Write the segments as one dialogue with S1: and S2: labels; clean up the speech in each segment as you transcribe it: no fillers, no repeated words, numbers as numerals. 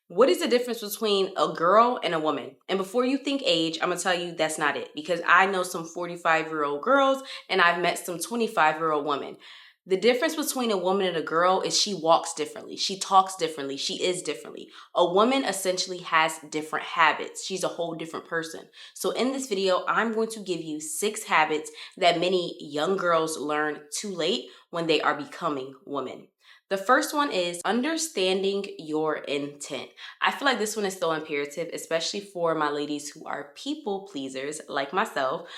S1: What is the difference between a girl and a woman? And before you think age, I'm gonna tell you that's not it, because I know some 45-year-old girls and I've met some 25-year-old women. The difference between a woman and a girl is she walks differently, she talks differently, she is differently. A woman essentially has different habits. She's a whole different person. So in this video, I'm going to give you 6 habits that many young girls learn too late when they are becoming women. The first one is understanding your intent. I feel like this one is so imperative, especially for my ladies who are people pleasers like myself,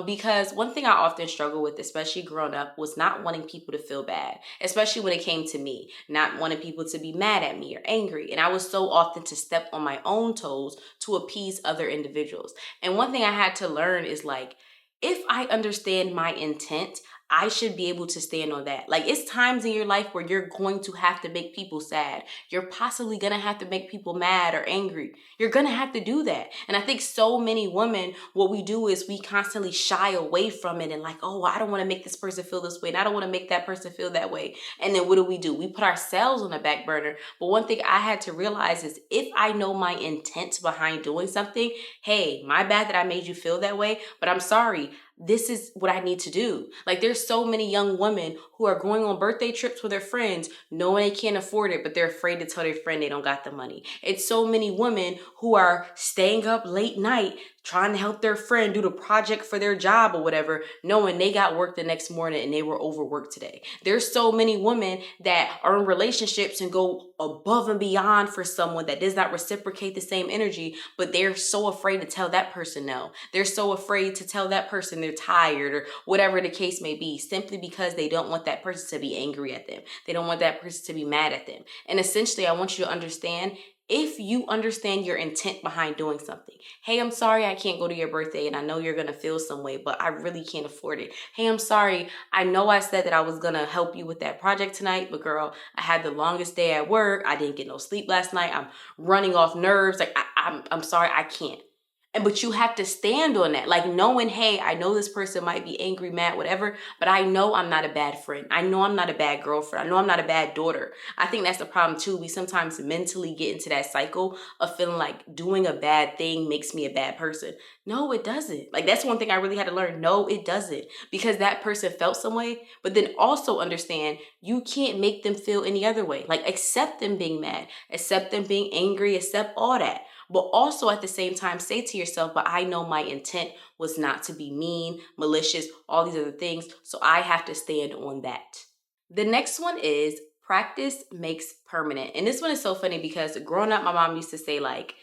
S1: because one thing I often struggle with, especially growing up, was not wanting people to feel bad, especially when it came to me, not wanting people to be mad at me or angry. And I was so often to step on my own toes to appease other individuals. And one thing I had to learn is like, if I understand my intent, I should be able to stand on that. Like, it's times in your life where you're going to have to make people sad. You're possibly gonna have to make people mad or angry. You're gonna have to do that. And I think so many women, what we do is we constantly shy away from it and like, oh, I don't wanna make this person feel this way and I don't wanna make that person feel that way. And then what do? We put ourselves on the back burner. But one thing I had to realize is if I know my intent behind doing something, hey, my bad that I made you feel that way, but I'm sorry. This is what I need to do. Like, there's so many young women who are going on birthday trips with their friends knowing they can't afford it, but they're afraid to tell their friend they don't got the money. It's so many women who are staying up late night trying to help their friend do the project for their job or whatever, knowing they got work the next morning and they were overworked today. There's so many women that are in relationships and go above and beyond for someone that does not reciprocate the same energy, but they're so afraid to tell that person no. They're so afraid to tell that person they're tired or whatever the case may be, simply because they don't want that person to be angry at them. They don't want that person to be mad at them. And essentially, I want you to understand, if you understand your intent behind doing something. Hey, I'm sorry I can't go to your birthday and I know you're going to feel some way, but I really can't afford it. Hey, I'm sorry. I know I said that I was going to help you with that project tonight, but girl, I had the longest day at work. I didn't get no sleep last night. I'm running off nerves. Like, I'm sorry, I can't. But you have to stand on that, like knowing, hey, I know this person might be angry, mad, whatever, but I know I'm not a bad friend. I know I'm not a bad girlfriend. I know I'm not a bad daughter. I think that's the problem too. We sometimes mentally get into that cycle of feeling like doing a bad thing makes me a bad person. No, it doesn't. Like, that's one thing I really had to learn. No, it doesn't. Because that person felt some way, but then also understand you can't make them feel any other way. Like, accept them being mad, accept them being angry, accept all that. But also at the same time, say to yourself, but I know my intent was not to be mean, malicious, all these other things. So I have to stand on that. The next one is practice makes permanent. And this one is so funny because growing up, my mom used to say, like,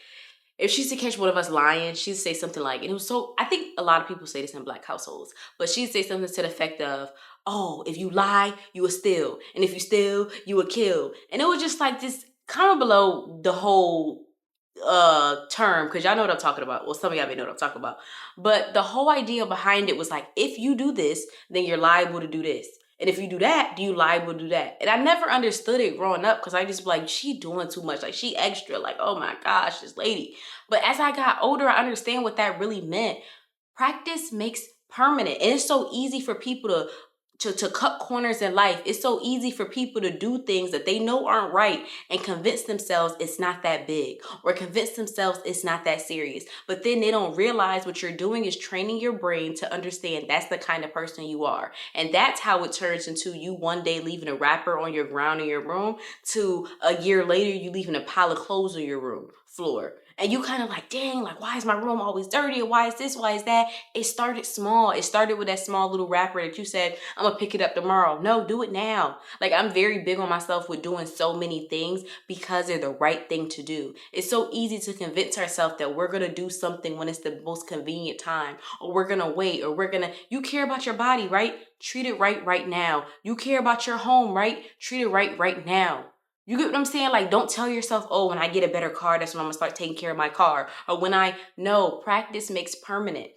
S1: if she used to catch one of us lying, she'd say something like, and it was so, I think a lot of people say this in Black households, but she'd say something to the effect of, oh, if you lie, you will steal. And if you steal, you will kill. And it was just like this comment below the whole term, because y'all know what I'm talking about. Well, some of y'all may know what I'm talking about. But the whole idea behind it was like, if you do this, then you're liable to do this. And if you do that, do you liable to do that? And I never understood it growing up because I just be like, she doing too much. Like, she extra. Like, oh my gosh, this lady. But as I got older, I understand what that really meant. Practice makes permanent. And it's so easy for people to cut corners in life. It's so easy for people to do things that they know aren't right and convince themselves it's not that big or convince themselves it's not that serious. But then they don't realize what you're doing is training your brain to understand that's the kind of person you are. And that's how it turns into you one day leaving a wrapper on your ground in your room to a year later you leaving a pile of clothes on your room floor. And you kind of like, dang, like, why is my room always dirty? Why is this? Why is that? It started small. It started with that small little wrapper that you said, I'm going to pick it up tomorrow. No, do it now. Like, I'm very big on myself with doing so many things because they're the right thing to do. It's so easy to convince ourselves that we're going to do something when it's the most convenient time, or we're going to wait, or you care about your body, right? Treat it right now. You care about your home, right? Treat it right now. You get what I'm saying? Like, don't tell yourself, oh, when I get a better car, that's when I'm going to start taking care of my car. Or practice makes permanent.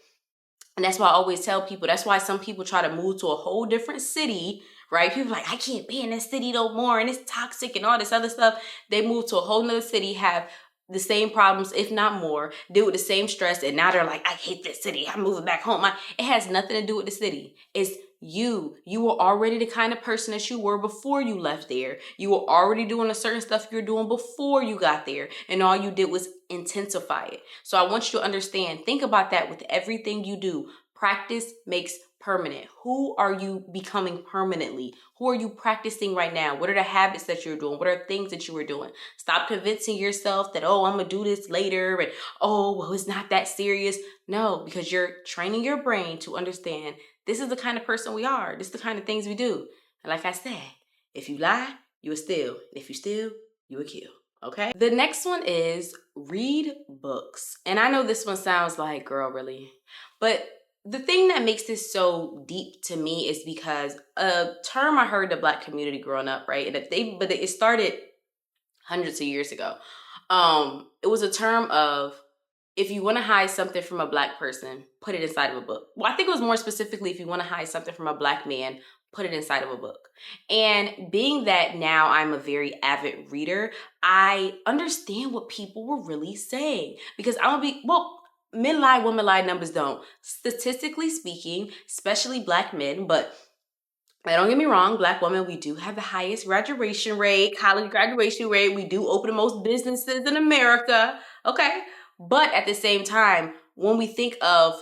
S1: And that's why I always tell people, that's why some people try to move to a whole different city, right? People are like, I can't be in this city no more, and it's toxic and all this other stuff. They move to a whole nother city, have the same problems, if not more, deal with the same stress, and now they're like, I hate this city, I'm moving back home. It has nothing to do with the city. It's You were already the kind of person that you were before you left there. You were already doing the certain stuff you were doing before you got there. And all you did was intensify it. So I want you to understand, think about that with everything you do. Practice makes permanent. Who are you becoming permanently? Who are you practicing right now? What are the habits that you're doing? What are things that you were doing? Stop convincing yourself that, oh, I'm going to do this later. And, oh, well, it's not that serious. No, because you're training your brain to understand this is the kind of person we are. This is the kind of things we do. And like I said, if you lie, you will steal. And if you steal, you will kill. Okay? The next one is read books. And I know this one sounds like, girl, really? But the thing that makes this so deep to me is because a term I heard the Black community growing up, right? And it started hundreds of years ago. It was a term of, if you want to hide something from a Black person, put it inside of a book. Well, I think it was more specifically, if you want to hide something from a Black man, put it inside of a book. And being that now I'm a very avid reader, I understand what people were really saying. Because men lie, women lie, numbers don't. Statistically speaking, especially Black men, but don't get me wrong, Black women, we do have the highest graduation rate, college graduation rate. We do open the most businesses in America, okay? But at the same time, when we think of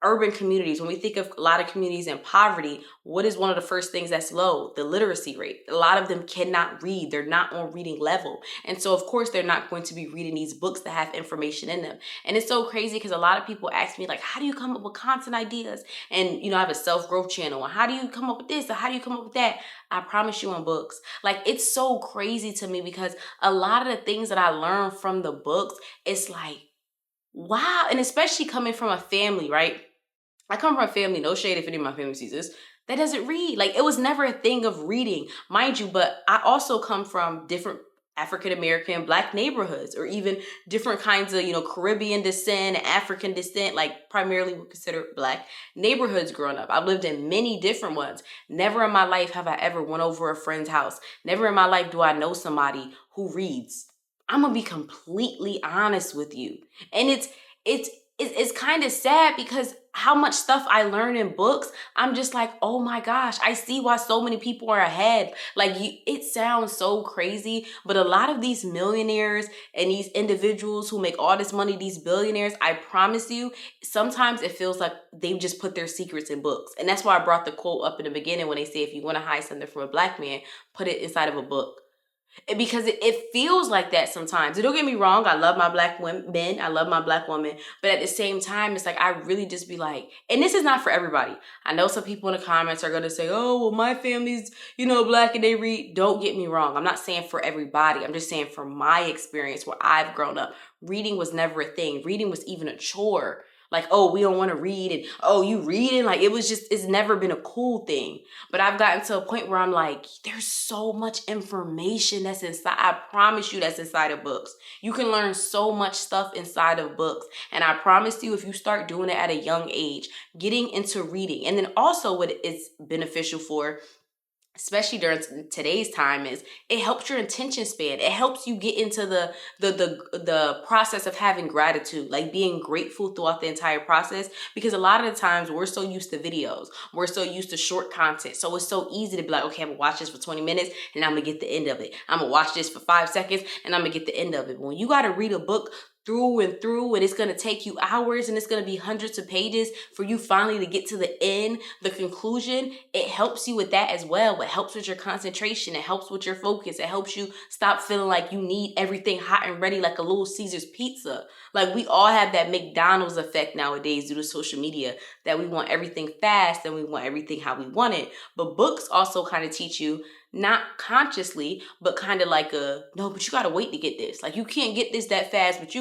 S1: urban communities, when we think of a lot of communities in poverty, what is one of the first things that's low? The literacy rate. A lot of them cannot read. They're not on reading level. And so, of course, they're not going to be reading these books that have information in them. And it's so crazy because a lot of people ask me, like, how do you come up with content ideas? And, I have a self-growth channel. And how do you come up with this? Or how do you come up with that? I promise you, on books. Like, it's so crazy to me because a lot of the things that I learned from the books, it's like, wow. And especially coming from a family, right? I come from a family, no shade if any of my family sees this, that doesn't read. Like, it was never a thing of reading, mind you, but I also come from different African-American Black neighborhoods, or even different kinds of, Caribbean descent, African descent, like primarily we consider Black neighborhoods growing up. I've lived in many different ones. Never in my life have I ever went over a friend's house. Never in my life do I know somebody who reads. I'm gonna be completely honest with you. And it's kind of sad because how much stuff I learn in books, I'm just like, oh my gosh, I see why so many people are ahead. Like, it sounds so crazy, but a lot of these millionaires and these individuals who make all this money, these billionaires, I promise you, sometimes it feels like they've just put their secrets in books. And that's why I brought the quote up in the beginning when they say, if you want to hide something from a Black man, put it inside of a book. Because it feels like that sometimes. And don't get me wrong, I love my Black men, I love my Black women, but at the same time, it's like I really just be like, and this is not for everybody. I know some people in the comments are gonna say, oh, well, my family's, Black and they read. Don't get me wrong. I'm not saying for everybody. I'm just saying from my experience where I've grown up, reading was never a thing. Reading was even a chore. Like, oh, we don't want to read, and oh, you reading? Like, it's never been a cool thing. But I've gotten to a point where I'm like, there's so much information that's inside. I promise you that's inside of books. You can learn so much stuff inside of books. And I promise you, if you start doing it at a young age, getting into reading, and then also what it's beneficial for, especially during today's time, is it helps your attention span. It helps you get into the process of having gratitude, like being grateful throughout the entire process. Because a lot of the times we're so used to videos, we're so used to short content. So it's so easy to be like, okay, I'm gonna watch this for 20 minutes and I'm gonna get the end of it. I'm gonna watch this for 5 seconds and I'm gonna get the end of it. But when you gotta read a book through and through, and it's going to take you hours and it's going to be hundreds of pages for you finally to get to the end, the conclusion, it helps you with that as well. It helps with your concentration. It helps with your focus. It helps you stop feeling like you need everything hot and ready like a Little Caesar's pizza. Like, we all have that McDonald's effect nowadays due to social media, that we want everything fast and we want everything how we want it. But books also kind of teach you, not consciously, but kind of like no, but you gotta wait to get this. Like, you can't get this that fast, but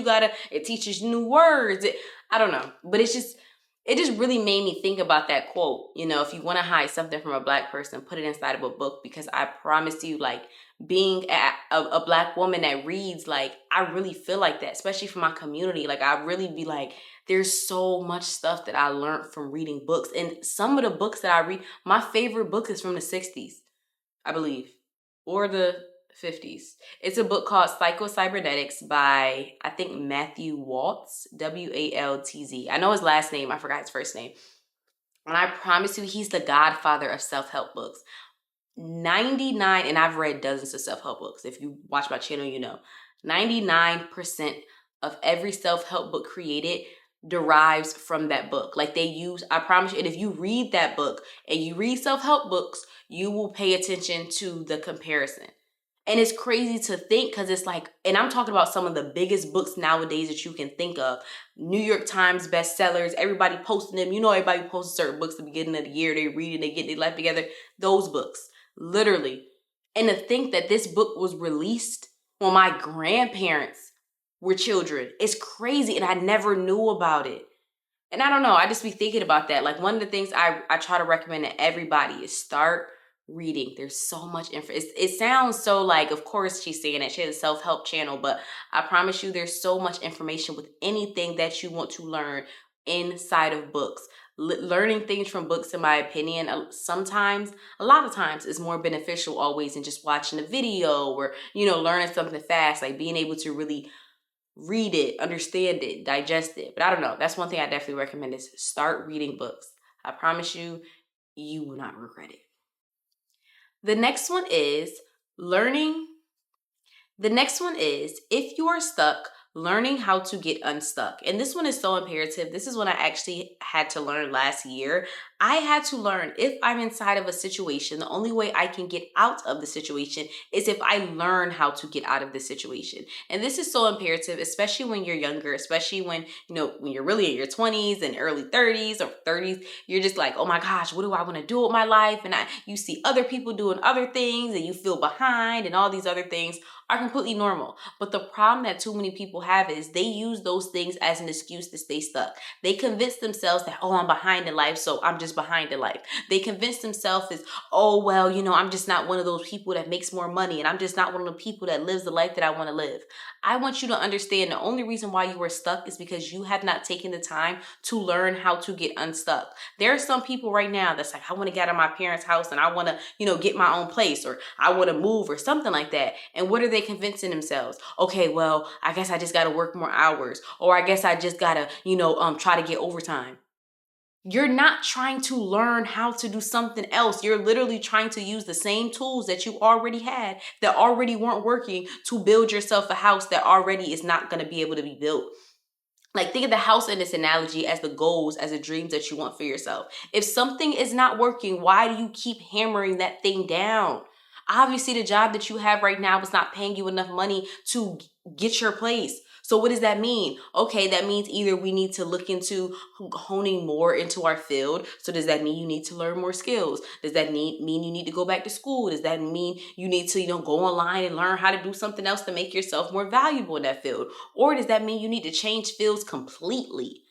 S1: it teaches new words. I don't know, but it just really made me think about that quote. If you want to hide something from a Black person, put it inside of a book. Because I promise you, like, being a Black woman that reads, like, I really feel like that, especially for my community. Like, I really be like, there's so much stuff that I learned from reading books. And some of the books that I read, my favorite book is from the 60s. I believe, or the 50s. It's a book called Psycho-Cybernetics by, I think, Matthew Waltz, Waltz. I know his last name. I forgot his first name. And I promise you, he's the godfather of self-help books. 99, and I've read dozens of self-help books. If you watch my channel, you know, 99% of every self-help book created derives from that book. Like they use, I promise you, and if you read that book and you read self-help books, you will pay attention to the comparison. And it's crazy to think because it's like, and I'm talking about some of the biggest books nowadays that you can think of. New York Times bestsellers, everybody posting them. You know, everybody posts certain books at the beginning of the year. They read it, they get their life together. Those books, literally. And to think that this book was released when my grandparents were children, it's crazy. And I never knew about it. And I don't know, I just be thinking about that. Like one of the things I try to recommend to everybody is start reading. There's so much info. It sounds so like, of course she's saying that she has a self-help channel, but I promise you there's so much information with anything that you want to learn inside of books. Learning things from books, in my opinion, sometimes, a lot of times is more beneficial always than just watching a video or, you know, learning something fast, like being able to really read it, understand it, digest it. But I don't know. That's one thing I definitely recommend is start reading books. I promise you, you will not regret it. The next one is learning. The next one is if you are stuck, learning how to get unstuck. And this one is so imperative. This is what I actually had to learn last year. I had to learn if I'm inside of a situation, the only way I can get out of the situation is if I learn how to get out of the situation. And this is so imperative, especially when you're younger, especially when, you know, when you're really in your 20s and early 30s or 30s, you're just like, oh my gosh, what do I want to do with my life? And you see other people doing other things and you feel behind and all these other things are completely normal. But the problem that too many people have is they use those things as an excuse to stay stuck. They convince themselves that, oh, I'm behind in life, so I'm just behind in life. They convince themselves is, oh, well, you know, I'm just not one of those people that makes more money, and I'm just not one of the people that lives the life that I want to live. I want you to understand the only reason why you are stuck is because you have not taken the time to learn how to get unstuck. There are some people right now that's like, I want to get out of my parents' house and I want to, you know, get my own place, or I want to move or something like that. And what are they convincing themselves? Okay, well, I guess I just got to work more hours, or I guess I just got to, you know, try to get overtime. You're not trying to learn how to do something else. You're literally trying to use the same tools that you already had that already weren't working to build yourself a house that already is not going to be able to be built. Like, think of the house in this analogy as the goals, as the dreams that you want for yourself. If something is not working, why do you keep hammering that thing down? Obviously, the job that you have right now is not paying you enough money to get your place. So what does that mean? Okay, that means either we need to look into honing more into our field. So does that mean you need to learn more skills? Does that mean you need to go back to school? Does that mean you need to, go online and learn how to do something else to make yourself more valuable in that field? Or does that mean you need to change fields completely?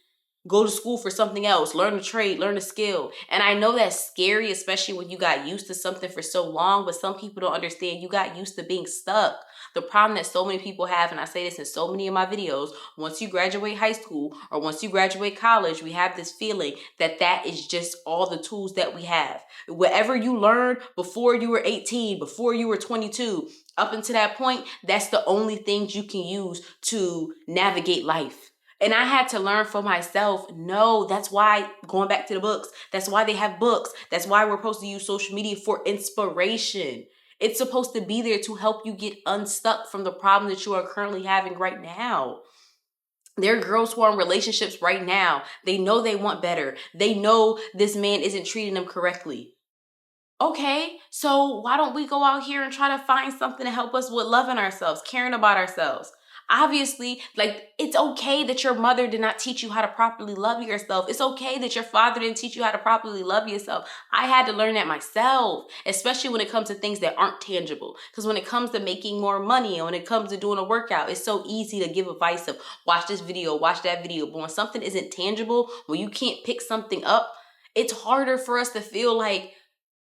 S1: Go to school for something else, learn a trade, learn a skill. And I know that's scary, especially when you got used to something for so long, but some people don't understand you got used to being stuck. The problem that so many people have, and I say this in so many of my videos, once you graduate high school or once you graduate college, we have this feeling that that is just all the tools that we have. Whatever you learned before you were 18, before you were 22, up until that point, that's the only things you can use to navigate life. And I had to learn for myself, no, that's why, going back to the books, that's why they have books. That's why we're supposed to use social media for inspiration. It's supposed to be there to help you get unstuck from the problem that you are currently having right now. There are girls who are in relationships right now. They know they want better. They know this man isn't treating them correctly. Okay, so why don't we go out here and try to find something to help us with loving ourselves, caring about ourselves? Obviously, it's okay that your mother did not teach you how to properly love yourself. It's okay that your father didn't teach you how to properly love yourself. I had to learn that myself, especially when it comes to things that aren't tangible. Because when it comes to making more money and when it comes to doing a workout, it's so easy to give advice of watch this video, watch that video. But when something isn't tangible, when you can't pick something up, it's harder for us to feel like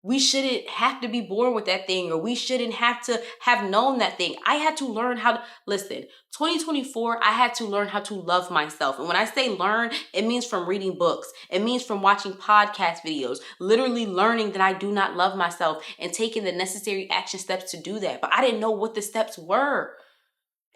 S1: we shouldn't have to be born with that thing, or we shouldn't have to have known that thing. I had to learn how to, listen, 2024, I had to learn how to love myself. And when I say learn, it means from reading books. It means from watching podcast videos, literally learning that I do not love myself and taking the necessary action steps to do that. But I didn't know what the steps were.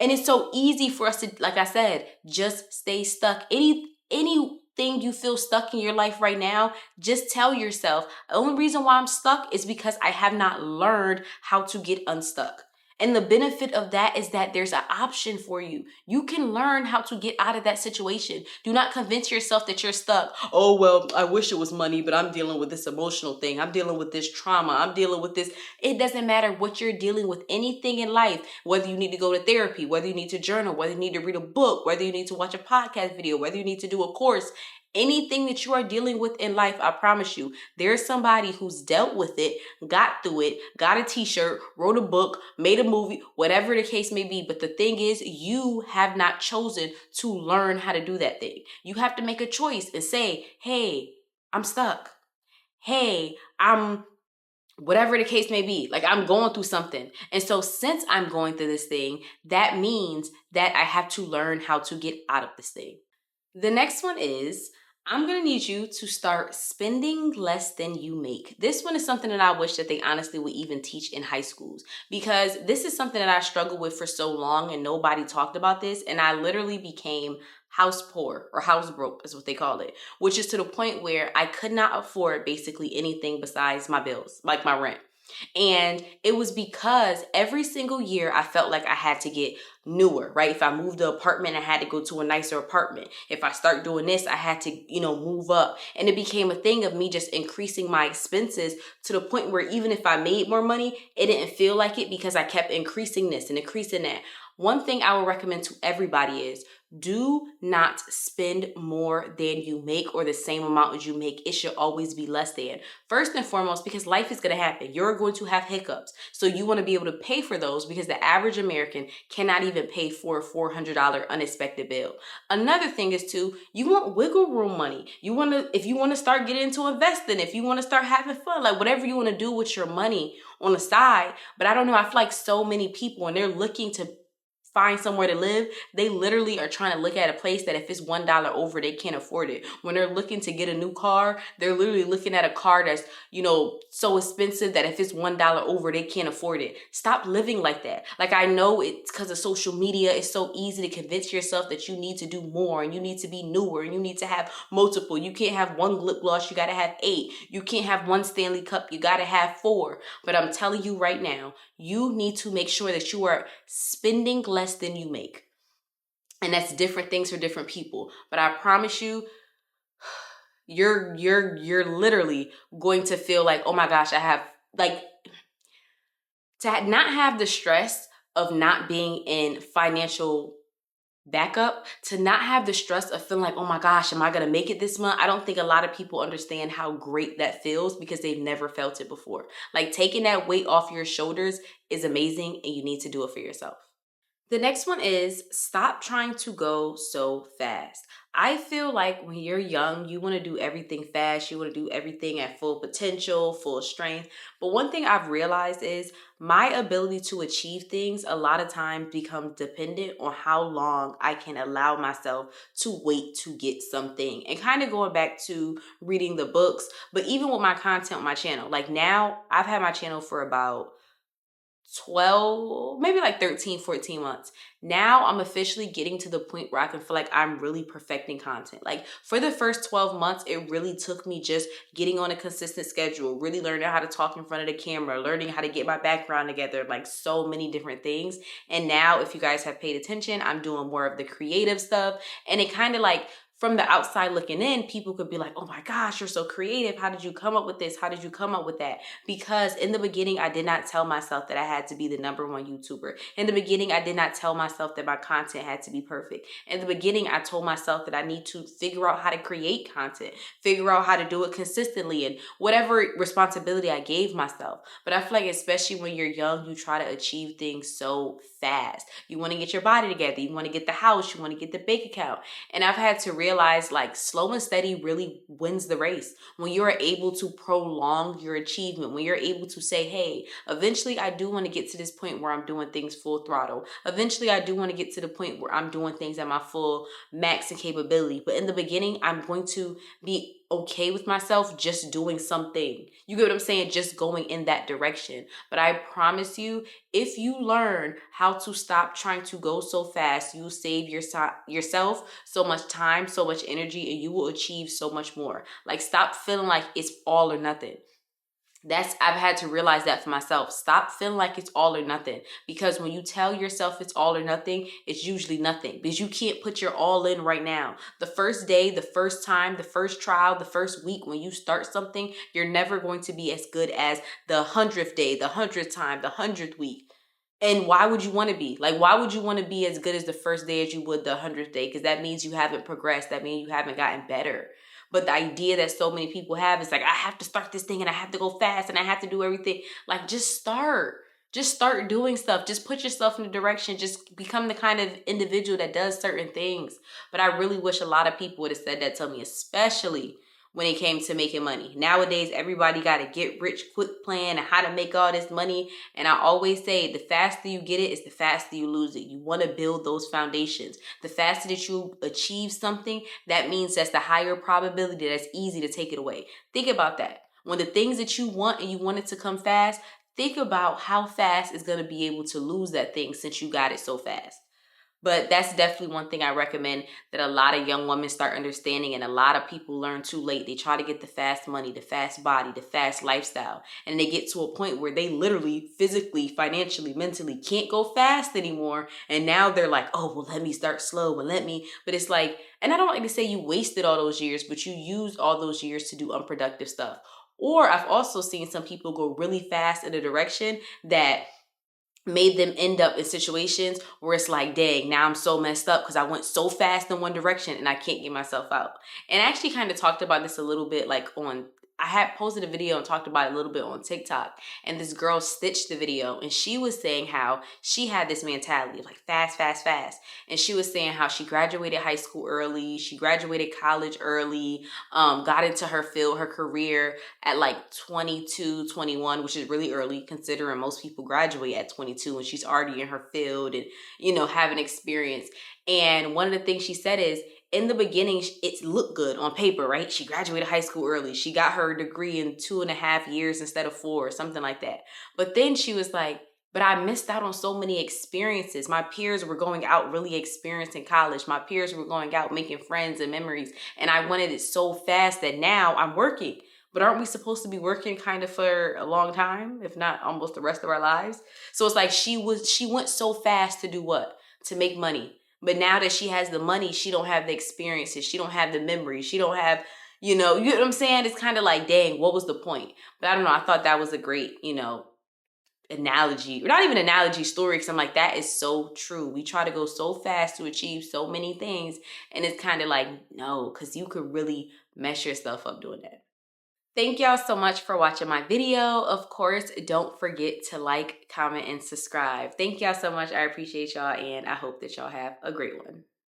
S1: And it's so easy for us to, like I said, just stay stuck. Anything anything you feel stuck in your life right now, just tell yourself, the only reason why I'm stuck is because I have not learned how to get unstuck. And the benefit of that is that there's an option for you. You can learn how to get out of that situation. Do not convince yourself that you're stuck. Oh, well, I wish it was money, but I'm dealing with this emotional thing. I'm dealing with this trauma. I'm dealing with this. It doesn't matter what you're dealing with, anything in life, whether you need to go to therapy, whether you need to journal, whether you need to read a book, whether you need to watch a podcast video, whether you need to do a course. Anything that you are dealing with in life, I promise you, there's somebody who's dealt with it, got through it, got a t-shirt, wrote a book, made a movie, whatever the case may be. But the thing is, you have not chosen to learn how to do that thing. You have to make a choice and say, hey, I'm stuck. Hey, I'm whatever the case may be. Like, I'm going through something. And so since I'm going through this thing, that means that I have to learn how to get out of this thing. The next one is, I'm going to need you to start spending less than you make. This one is something that I wish that they honestly would even teach in high schools, because this is something that I struggled with for so long and nobody talked about this. And I literally became house poor, or house broke is what they call it, which is to the point where I could not afford basically anything besides my bills, like my rent. And it was because every single year I felt like I had to get newer, right? If I moved the apartment, I had to go to a nicer apartment. If I start doing this, I had to, move up. And it became a thing of me just increasing my expenses to the point where even if I made more money, it didn't feel like it because I kept increasing this and increasing that. One thing I would recommend to everybody is, do not spend more than you make or the same amount as you make. It should always be less than. First and foremost, because life is going to happen. You're going to have hiccups. So you want to be able to pay for those, because the average American cannot even pay for a $400 unexpected bill. Another thing is too, you want wiggle room money. If you want to start getting into investing, if you want to start having fun, like whatever you want to do with your money on the side. But I don't know, I feel like so many people, when they're looking to find somewhere to live, they literally are trying to look at a place that if it's $1 over, they can't afford it. When they're looking to get a new car, they're literally looking at a car that's, so expensive that if it's $1 over, they can't afford it. Stop living like that. Like, I know it's because of social media. It's so easy to convince yourself that you need to do more and you need to be newer and you need to have multiple. You can't have one lip gloss. You got to have 8. You can't have one Stanley Cup. You got to have 4. But I'm telling you right now, you need to make sure that you are spending less than you make. And that's different things for different people. But I promise you, you're literally going to feel like, oh my gosh, I have, like, to not have the stress of not being in financial backup, to not have the stress of feeling like, oh my gosh, am I going to make it this month? I don't think a lot of people understand how great that feels because they've never felt it before. Like, taking that weight off your shoulders is amazing, and you need to do it for yourself. The next one is, stop trying to go so fast. I feel like when you're young, you want to do everything fast. You want to do everything at full potential, full strength. But one thing I've realized is my ability to achieve things a lot of times becomes dependent on how long I can allow myself to wait to get something. And kind of going back to reading the books, but even with my content on my channel, like now I've had my channel for about 12, maybe like 13, 14 months. Now I'm officially getting to the point where I can feel like I'm really perfecting content. Like, for the first 12 months, it really took me just getting on a consistent schedule, really learning how to talk in front of the camera, learning how to get my background together, like so many different things. And now, if you guys have paid attention, I'm doing more of the creative stuff. And it kind of like, from the outside looking in, people could be like, oh my gosh, you're so creative. How did you come up with this? How did you come up with that? Because in the beginning, I did not tell myself that I had to be the #1 YouTuber. In the beginning, I did not tell myself that my content had to be perfect. In the beginning, I told myself that I need to figure out how to create content, figure out how to do it consistently, and whatever responsibility I gave myself. But I feel like, especially when you're young, you try to achieve things so fast. You want to get your body together. You want to get the house. You want to get the bank account. And I've had to realize, like, slow and steady really wins the race. When you're able to prolong your achievement, when you're able to say, hey, eventually I do want to get to this point where I'm doing things full throttle. Eventually I do want to get to the point where I'm doing things at my full max and capability. But in the beginning, I'm going to be okay with myself just doing something. You get what I'm saying? Just going in that direction. But I promise you, if you learn how to stop trying to go so fast, you will save yourself so much time, so much energy, and you will achieve so much more. Like, stop feeling like it's all or nothing. I've had to realize that for myself. Stop feeling like it's all or nothing, because when you tell yourself it's all or nothing, it's usually nothing, because you can't put your all in right now. The first day, the first time, the first trial, the first week, when you start something, you're never going to be as good as the 100th day, the 100th time, the 100th week. And why would you want to be? Like, why would you want to be as good as the first day as you would the 100th day? Because that means you haven't progressed. That means you haven't gotten better. But the idea that so many people have is like, I have to start this thing and I have to go fast and I have to do everything. Like, just start. Just start doing stuff. Just put yourself in the direction. Just become the kind of individual that does certain things. But I really wish a lot of people would have said that to me, especially when it came to making money. Nowadays, everybody got a get rich quick plan and how to make all this money. And I always say, the faster you get it is the faster you lose it. You want to build those foundations. The faster that you achieve something, that means that's the higher probability that it's easy to take it away. Think about that. When the things that you want and you want it to come fast, think about how fast it's going to be able to lose that thing since you got it so fast. But that's definitely one thing I recommend that a lot of young women start understanding, and a lot of people learn too late. They try to get the fast money, the fast body, the fast lifestyle, and they get to a point where they literally, physically, financially, mentally can't go fast anymore. And now they're like, oh, well, let me start slow, but it's like, and I don't like to say you wasted all those years, but you used all those years to do unproductive stuff. Or I've also seen some people go really fast in a direction that made them end up in situations where it's like, dang, now I'm so messed up because I went so fast in one direction and I can't get myself out. And I actually kind of talked about this a little bit, like I had posted a video and talked about it a little bit on TikTok, and this girl stitched the video, and she was saying how she had this mentality of like fast, fast, fast. And she was saying how she graduated high school early, she graduated college early, got into her field, her career at like 22, 21, which is really early considering most people graduate at 22 and she's already in her field and, having experience. And one of the things she said is, in the beginning, it looked good on paper, right? She graduated high school early. She got her degree in 2.5 years instead of 4, or something like that. But then she was like, but I missed out on so many experiences. My peers were going out really experienced in college. My peers were going out making friends and memories. And I wanted it so fast that now I'm working. But aren't we supposed to be working kind of for a long time, if not almost the rest of our lives? So it's like she went so fast to do what? To make money. But now that she has the money, she don't have the experiences. She don't have the memories. She don't have, you know what I'm saying? It's kind of like, dang, what was the point? But I don't know. I thought that was a great, analogy, or not even analogy, story, because I'm like, that is so true. We try to go so fast to achieve so many things. And it's kind of like, no, because you could really mess yourself up doing that. Thank y'all so much for watching my video. Of course, don't forget to like, comment, and subscribe. Thank y'all so much. I appreciate y'all, and I hope that y'all have a great one.